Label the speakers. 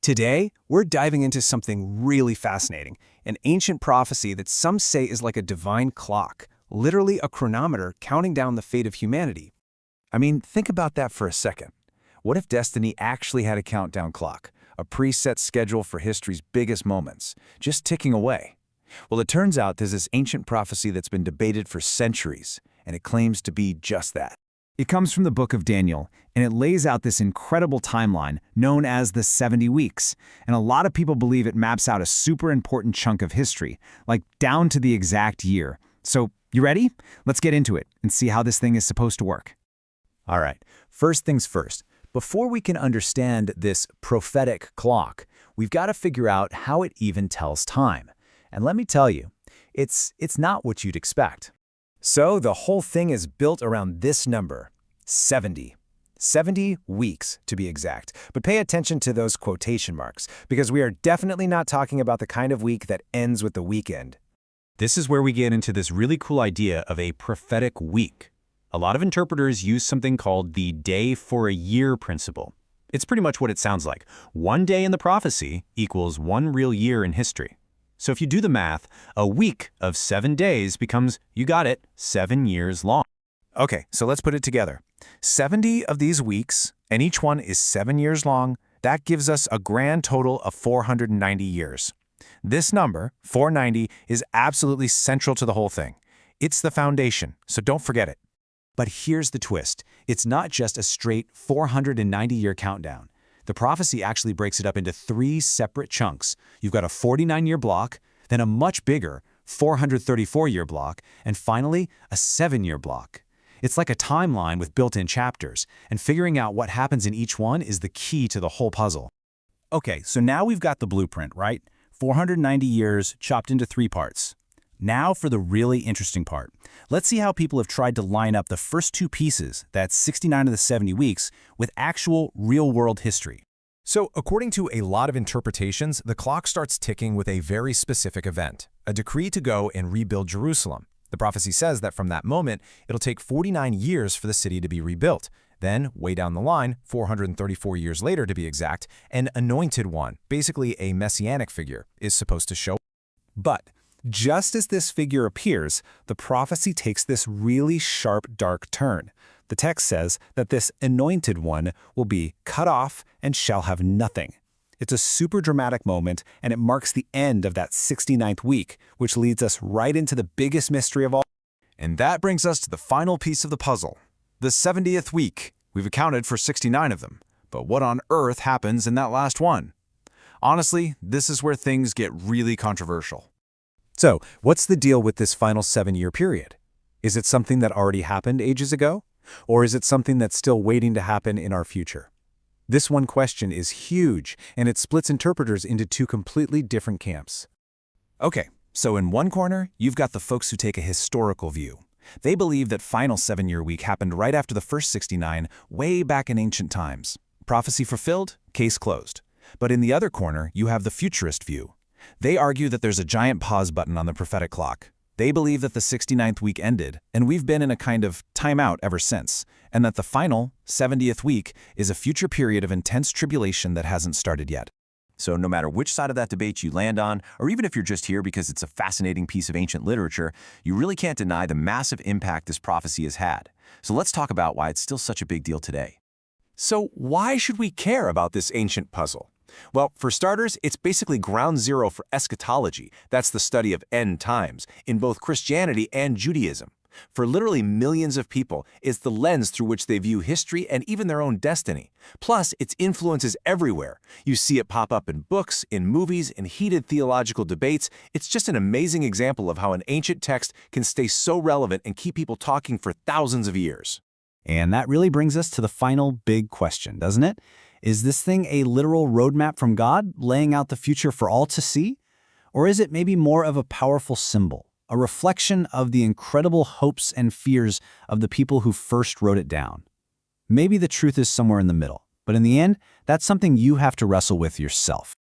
Speaker 1: Today, we're diving into something really fascinating, an ancient prophecy that some say is like a divine clock, literally a chronometer counting down the fate of humanity.
Speaker 2: I mean, think about that for a second. What if destiny actually had a countdown clock, a preset schedule for history's biggest moments, just ticking away? Well, it turns out there's this ancient prophecy that's been debated for centuries, and it claims to be just that. It comes from the book of Daniel, and it lays out this incredible timeline known as the 70 weeks. And a lot of people believe it maps out a super important chunk of history, like down to the exact year. So, you ready? Let's get into it and see how this thing is supposed to work. All right, first things first. Before we can understand this prophetic clock, we've got to figure out how it even tells time. And let me tell you, it's not what you'd expect. So the whole thing is built around this number, 70. 70 weeks, to be exact. But pay attention to those quotation marks, because we are definitely not talking about the kind of week that ends with the weekend.
Speaker 3: This is where we get into this really cool idea of a prophetic week. A lot of interpreters use something called the day for a year principle. It's pretty much what it sounds like. One day in the prophecy equals one real year in history. So if you do the math, a week of 7 days becomes, you got it, 7 years long.
Speaker 2: Okay, so let's put it together. 70 of these weeks, and each one is 7 years long, that gives us a grand total of 490 years. This number, 490, is absolutely central to the whole thing. It's the foundation, so don't forget it. But here's the twist. It's not just a straight 490-year countdown. The prophecy actually breaks it up into 3 separate chunks. You've got a 49-year block, then a much bigger 434-year block, and finally, a 7-year block. It's like a timeline with built-in chapters, and figuring out what happens in each one is the key to the whole puzzle. Okay, so now we've got the blueprint, right? 490 years chopped into 3 parts. Now for the really interesting part. Let's see how people have tried to line up the first 2 pieces, that's 69 of the 70 weeks, with actual real-world history.
Speaker 4: So, according to a lot of interpretations, the clock starts ticking with a very specific event, a decree to go and rebuild Jerusalem. The prophecy says that from that moment, it'll take 49 years for the city to be rebuilt. Then, way down the line, 434 years later to be exact, an anointed one, basically a messianic figure, is supposed to show up.
Speaker 2: But just as this figure appears, the prophecy takes this really sharp, dark turn. The text says that this anointed one will be cut off and shall have nothing. It's a super dramatic moment, and it marks the end of that 69th week, which leads us right into the biggest mystery of all.
Speaker 4: And that brings us to the final piece of the puzzle, the 70th week. We've accounted for 69 of them, but what on earth happens in that last one? Honestly, this is where things get really controversial.
Speaker 2: So, what's the deal with this final 7-year period? Is it something that already happened ages ago? Or is it something that's still waiting to happen in our future? This one question is huge, and it splits interpreters into 2 completely different camps. Okay, so in one corner, you've got the folks who take a historical view. They believe that final 7-year week happened right after the first 69, way back in ancient times. Prophecy fulfilled, case closed. But in the other corner, you have the futurist view. They argue that there's a giant pause button on the prophetic clock. They believe that the 69th week ended, and we've been in a kind of timeout ever since, and that the final, 70th week is a future period of intense tribulation that hasn't started yet.
Speaker 5: So no matter which side of that debate you land on, or even if you're just here because it's a fascinating piece of ancient literature, you really can't deny the massive impact this prophecy has had. So let's talk about why it's still such a big deal today.
Speaker 4: So why should we care about this ancient puzzle? Well, for starters, it's basically ground zero for eschatology. That's the study of end times, in both Christianity and Judaism. For literally millions of people, it's the lens through which they view history and even their own destiny. Plus, its influence is everywhere. You see it pop up in books, in movies, in heated theological debates. It's just an amazing example of how an ancient text can stay so relevant and keep people talking for thousands of years.
Speaker 2: And that really brings us to the final big question, doesn't it? Is this thing a literal roadmap from God, laying out the future for all to see? Or is it maybe more of a powerful symbol, a reflection of the incredible hopes and fears of the people who first wrote it down? Maybe the truth is somewhere in the middle, but in the end, that's something you have to wrestle with yourself.